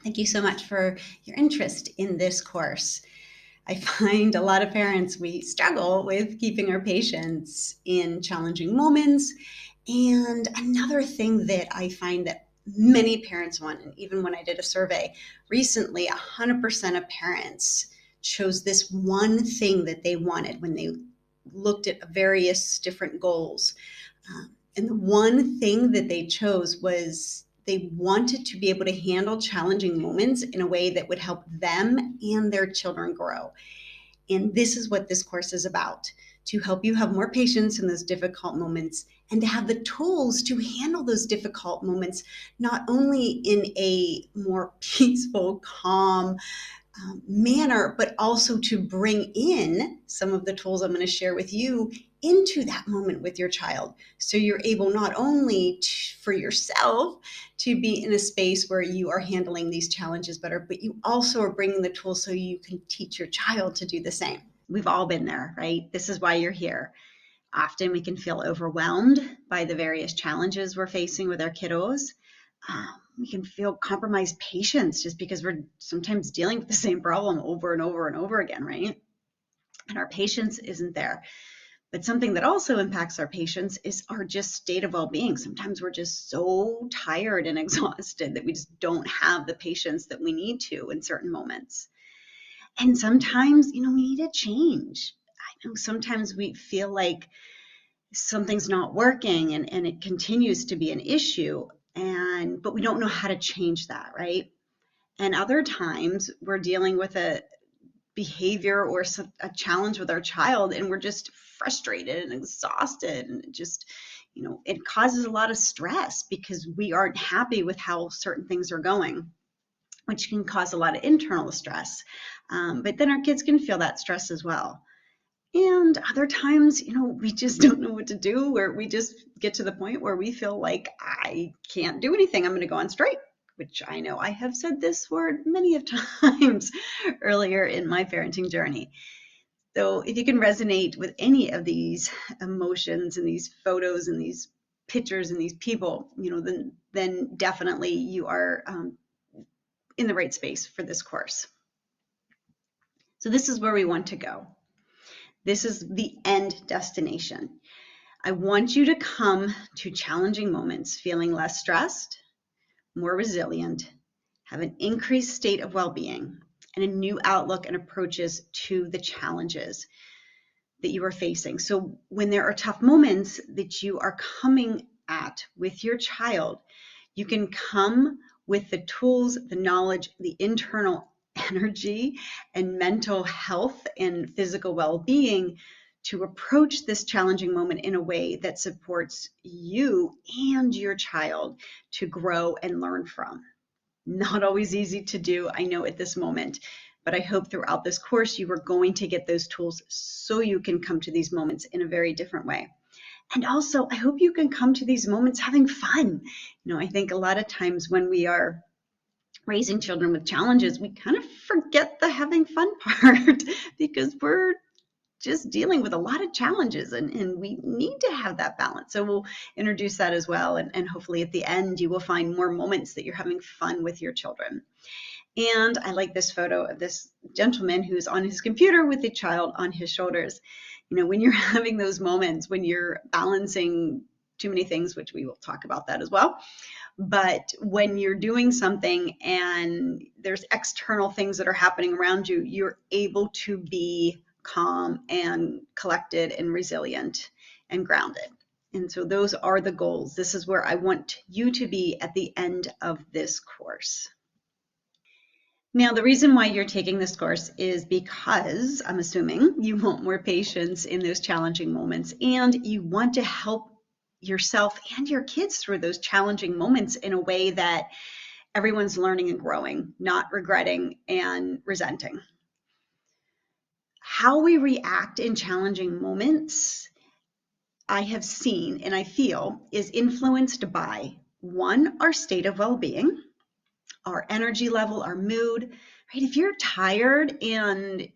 Thank you so much for your interest in this course. I find a lot of parents, we struggle with keeping our patience in challenging moments. And another thing that I find that many parents want, and even when I did a survey recently, 100% of parents chose this one thing that they wanted when they looked at various different goals. And the one thing that they chose was they wanted to be able to handle challenging moments in a way that would help them and their children grow. And this is what this course is about, to help you have more patience in those difficult moments and to have the tools to handle those difficult moments, not only in a more peaceful, calm manner, but also to bring in some of the tools I'm going to share with you into that moment with your child. So you're able not only for yourself to be in a space where you are handling these challenges better, but you also are bringing the tools so you can teach your child to do the same. We've all been there, right? This is why you're here. Often we can feel overwhelmed by the various challenges we're facing with our kiddos. We can feel compromised patience just because we're sometimes dealing with the same problem over and over and over again, right? And our patience isn't there. But something that also impacts our patience is our just state of well-being. Sometimes we're just so tired and exhausted that we just don't have the patience that we need to in certain moments. And sometimes, we need a change. I know sometimes we feel like something's not working and it continues to be an issue, but we don't know how to change that, right? And other times we're dealing with a behavior or a challenge with our child and we're just frustrated and exhausted, and it causes a lot of stress because we aren't happy with how certain things are going, which can cause a lot of internal stress. But then our kids can feel that stress as well. And other times, we just don't know what to do, where we just get to the point where we feel like I can't do anything. I'm going to go on strike, which I know I have said this word many of times earlier in my parenting journey. So if you can resonate with any of these emotions and these photos and these pictures and these people, then definitely you are in the right space for this course. So this is where we want to go. This is the end destination. I want you to come to challenging moments feeling less stressed, more resilient, have an increased state of well-being, and a new outlook and approaches to the challenges that you are facing. So when there are tough moments that you are coming at with your child, you can come with the tools, the knowledge, the internal energy and mental health and physical well-being to approach this challenging moment in a way that supports you and your child to grow and learn from. Not always easy to do, I know, at this moment, but I hope throughout this course you are going to get those tools so you can come to these moments in a very different way. And also, I hope you can come to these moments having fun. I think a lot of times when we are raising children with challenges, we kind of forget the having fun part because we're just dealing with a lot of challenges and we need to have that balance. So we'll introduce that as well. And hopefully at the end, you will find more moments that you're having fun with your children. And I like this photo of this gentleman who's on his computer with a child on his shoulders. When you're having those moments, when you're balancing too many things, which we will talk about that as well. But when you're doing something and there's external things that are happening around you, you're able to be calm and collected and resilient and grounded. And so those are the goals. This is where I want you to be at the end of this course. Now, the reason why you're taking this course is because I'm assuming you want more patience in those challenging moments and you want to help yourself and your kids through those challenging moments in a way that everyone's learning and growing, not regretting and resenting. How we react in challenging moments, I have seen and I feel, is influenced by, one, our state of well-being, our energy level, our mood, right? If you're tired and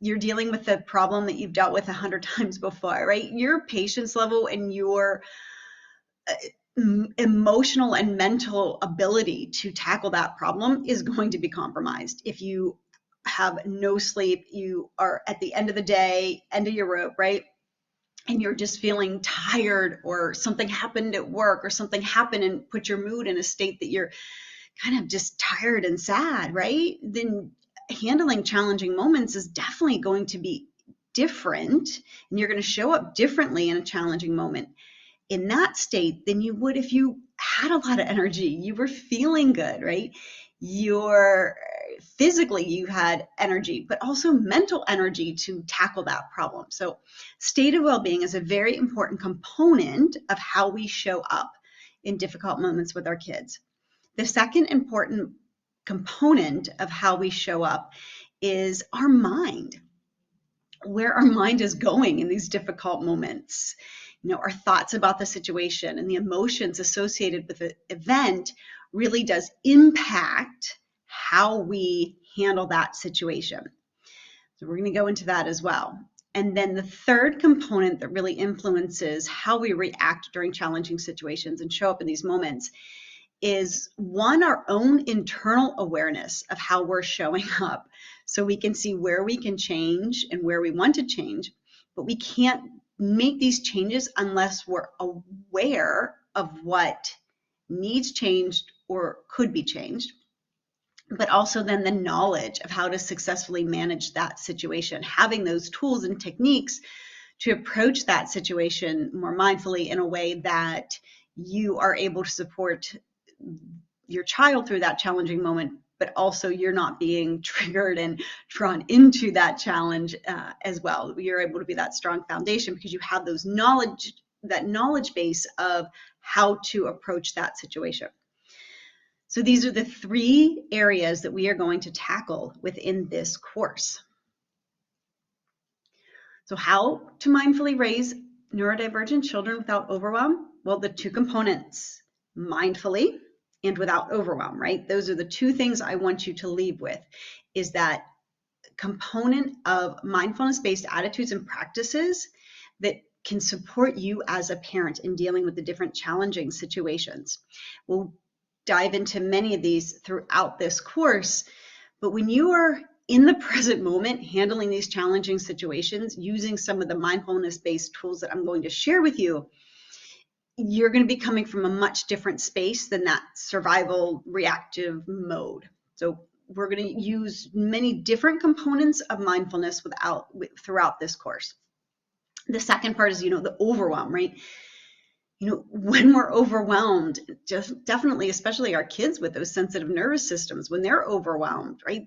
you're dealing with a problem that you've dealt with 100 times before, right? Your patience level and your emotional and mental ability to tackle that problem is going to be compromised. If you have no sleep, you are at the end of the day, end of your rope, right? And you're just feeling tired, or something happened at work, or something happened and put your mood in a state that you're kind of just tired and sad, right? Then handling challenging moments is definitely going to be different, and you're going to show up differently in a challenging moment in that state than you would if you had a lot of energy, you were feeling good, right? You're physically, you had energy, but also mental energy to tackle that problem. So state of well-being is a very important component of how we show up in difficult moments with our kids. The second important component of how we show up is our mind, where our mind is going in these difficult moments. Our thoughts about the situation and the emotions associated with the event really does impact how we handle that situation. So we're going to go into that as well. And then the third component that really influences how we react during challenging situations and show up in these moments is, one, our own internal awareness of how we're showing up. So we can see where we can change and where we want to change, but we can't make these changes unless we're aware of what needs changed or could be changed, but also then the knowledge of how to successfully manage that situation, having those tools and techniques to approach that situation more mindfully in a way that you are able to support your child through that challenging moment, but also you're not being triggered and drawn into that challenge as well. You're able to be that strong foundation because you have that knowledge base of how to approach that situation. So these are the three areas that we are going to tackle within this course. So how to mindfully raise neurodivergent children without overwhelm? Well, the two components, mindfully and without overwhelm, right? Those are the two things I want you to leave with, is that component of mindfulness-based attitudes and practices that can support you as a parent in dealing with the different challenging situations. We'll dive into many of these throughout this course, but when you are in the present moment handling these challenging situations using some of the mindfulness-based tools that I'm going to share with you, you're going to be coming from a much different space than that survival reactive mode. So we're going to use many different components of mindfulness throughout this course. The second part is, the overwhelm, right? When we're overwhelmed, just definitely, especially our kids with those sensitive nervous systems, when they're overwhelmed, right?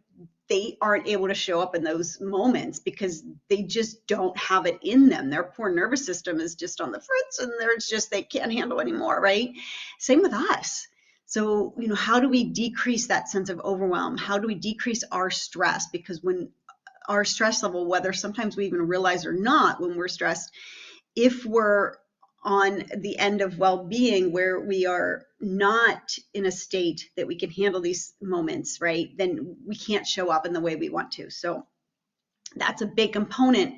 They aren't able to show up in those moments because they just don't have it in them. Their poor nervous system is just on the fritz, and they can't handle anymore, right? Same with us. So, how do we decrease that sense of overwhelm? How do we decrease our stress? Because when our stress level, whether sometimes we even realize or not, when we're stressed, if we're on the end of well-being where we are not in a state that we can handle these moments, right, then we can't show up in the way we want to. So that's a big component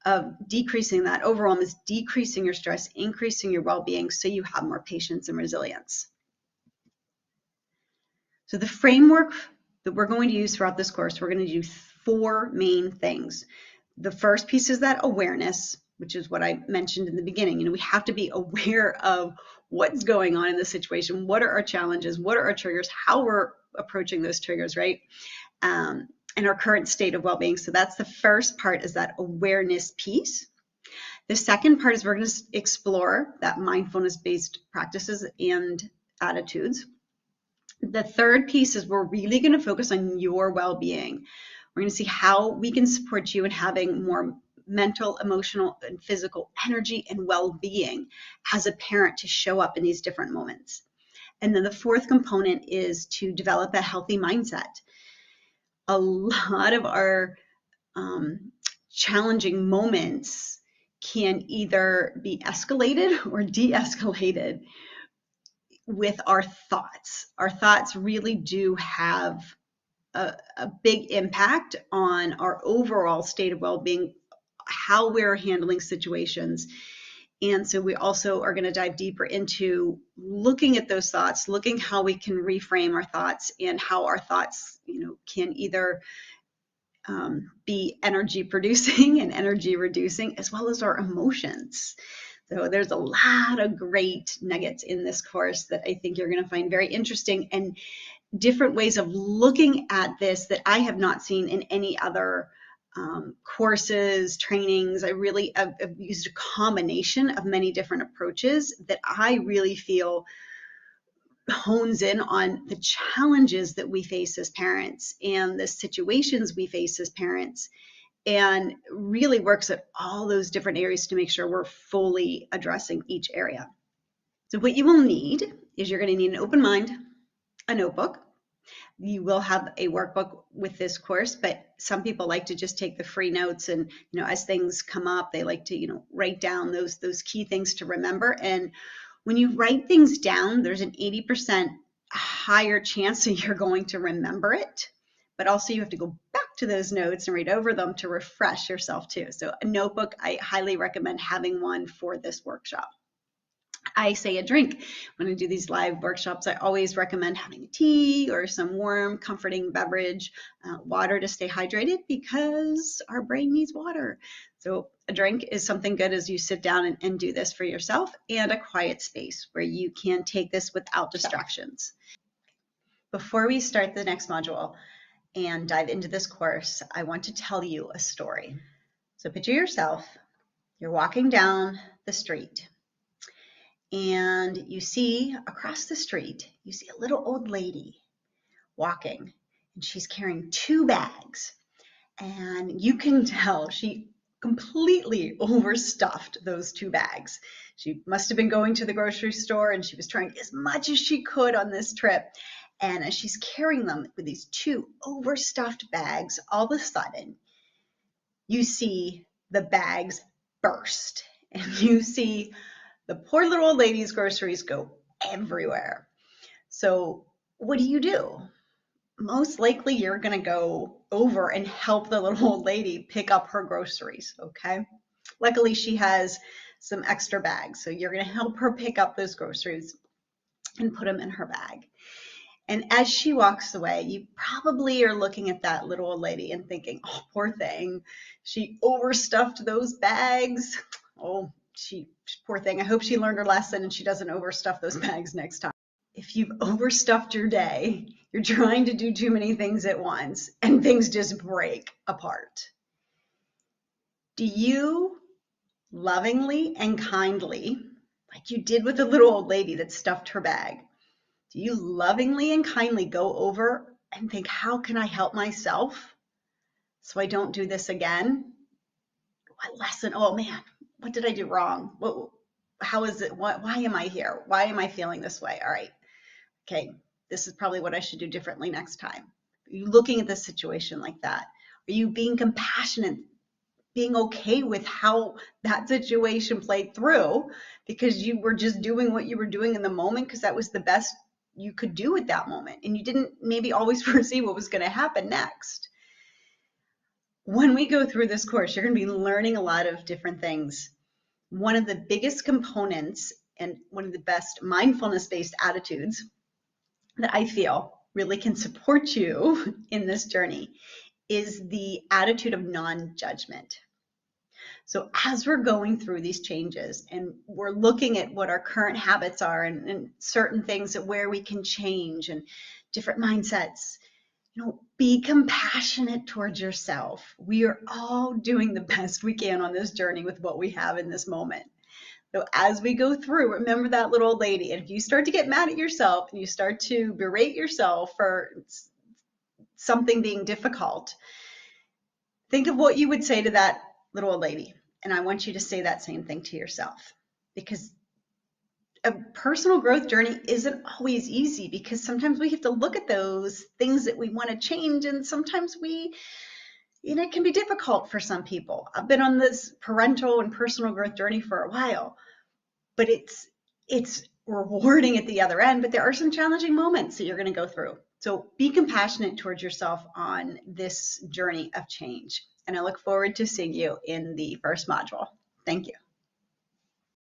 of decreasing that overwhelm, is decreasing your stress, increasing your well-being so you have more patience and resilience. So the framework that we're going to use throughout this course, we're going to do four main things. The first piece is that awareness, which is what I mentioned in the beginning. We have to be aware of what's going on in the situation. What are our challenges? What are our triggers? How we're approaching those triggers, right? And our current state of well-being. So that's the first part, is that awareness piece. The second part is we're going to explore that mindfulness-based practices and attitudes. The third piece is we're really going to focus on your well-being. We're going to see how we can support you in having more mental, emotional, and physical energy and well-being as a parent to show up in these different moments. And then the fourth component is to develop a healthy mindset. A lot of our challenging moments can either be escalated or de-escalated with our thoughts. Our thoughts really do have a big impact on our overall state of well-being, how we're handling situations. And so we also are going to dive deeper into looking at those thoughts, looking how we can reframe our thoughts and how our thoughts, can either be energy producing and energy reducing, as well as our emotions. So there's a lot of great nuggets in this course that I think you're going to find very interesting, and different ways of looking at this that I have not seen in any other courses, trainings. I've used a combination of many different approaches that I really feel hones in on the challenges that we face as parents and the situations we face as parents, and really works at all those different areas to make sure we're fully addressing each area. So what you will need is you're going to need an open mind, a notebook. You will have a workbook with this course, but some people like to just take the free notes, and as things come up, they like to write down those key things to remember. And when you write things down, there's an 80% higher chance that you're going to remember it, but also you have to go back to those notes and read over them to refresh yourself too. So a notebook, I highly recommend having one for this workshop. I say a drink. When I do these live workshops, I always recommend having a tea or some warm, comforting beverage, water to stay hydrated, because our brain needs water. So a drink is something good as you sit down and do this for yourself, and a quiet space where you can take this without distractions. Before we start the next module and dive into this course, I want to tell you a story. So picture yourself, you're walking down the street, and you see across the street, you see a little old lady walking, and she's carrying 2 bags, and you can tell she completely overstuffed those 2 bags. She must have been going to the grocery store, and she was trying as much as she could on this trip. And as she's carrying them with these 2 overstuffed bags, all of a sudden you see the bags burst, and you see the poor little old lady's groceries go everywhere. So what do? Most likely you're going to go over and help the little old lady pick up her groceries, okay? Luckily, she has some extra bags, so you're going to help her pick up those groceries and put them in her bag. And as she walks away, you probably are looking at that little old lady and thinking, oh, poor thing, she overstuffed those bags. Oh, poor thing. I hope she learned her lesson and she doesn't overstuff those bags next time. If you've overstuffed your day, you're trying to do too many things at once and things just break apart. Do you lovingly and kindly, like you did with the little old lady that stuffed her bag, do you lovingly and kindly go over and think, how can I help myself so I don't do this again? What lesson? Oh man, what did I do wrong? How is it? Why am I here? Why am I feeling this way? All right. Okay, this is probably what I should do differently next time. Are you looking at the situation like that? Are you being compassionate, being okay with how that situation played through, because you were just doing what you were doing in the moment because that was the best you could do at that moment, and you didn't maybe always foresee what was going to happen next? When we go through this course, you're going to be learning a lot of different things. One of the biggest components and one of the best mindfulness-based attitudes that I feel really can support you in this journey is the attitude of non-judgment. So as we're going through these changes and we're looking at what our current habits are and certain things that where we can change and different mindsets, be compassionate towards yourself. We are all doing the best we can on this journey with what we have in this moment. So as we go through, remember that little old lady. And if you start to get mad at yourself and you start to berate yourself for something being difficult, think of what you would say to that little old lady. And I want you to say that same thing to yourself, because a personal growth journey isn't always easy, because sometimes we have to look at those things that we want to change, and sometimes it can be difficult for some people. I've been on this parental and personal growth journey for a while, but it's rewarding at the other end, but there are some challenging moments that you're going to go through. So be compassionate towards yourself on this journey of change. And I look forward to seeing you in the first module. Thank you.